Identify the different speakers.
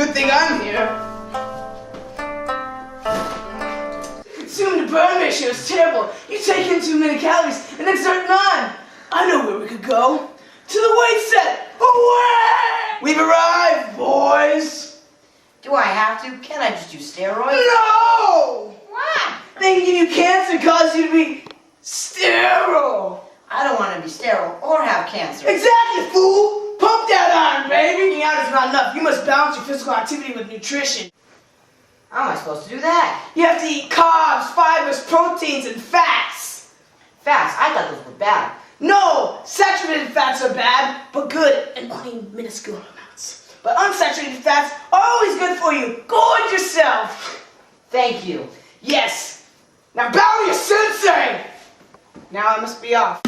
Speaker 1: good thing I'm here. Consume to burn ratio is terrible. You take in too many calories and exert none. I know where we could go. To the weight set. Away! We've arrived, boys.
Speaker 2: Do I have to? Can't I just use steroids?
Speaker 1: No!
Speaker 2: What?
Speaker 1: They can give you cancer and cause you to be sterile.
Speaker 2: I don't want to be sterile or have cancer.
Speaker 1: Exactly, fool! Pump that iron, baby! Working out is not enough. You must balance your physical activity with nutrition.
Speaker 2: How am I supposed to do that?
Speaker 1: You have to eat carbs, fibers, proteins, and fats.
Speaker 2: Fats? I thought those were bad.
Speaker 1: No! Saturated fats are bad, but good in only minuscule amounts. But unsaturated fats are always good for you. Gorge yourself!
Speaker 2: Thank you.
Speaker 1: Yes! Now bow your sensei! Now I must be off.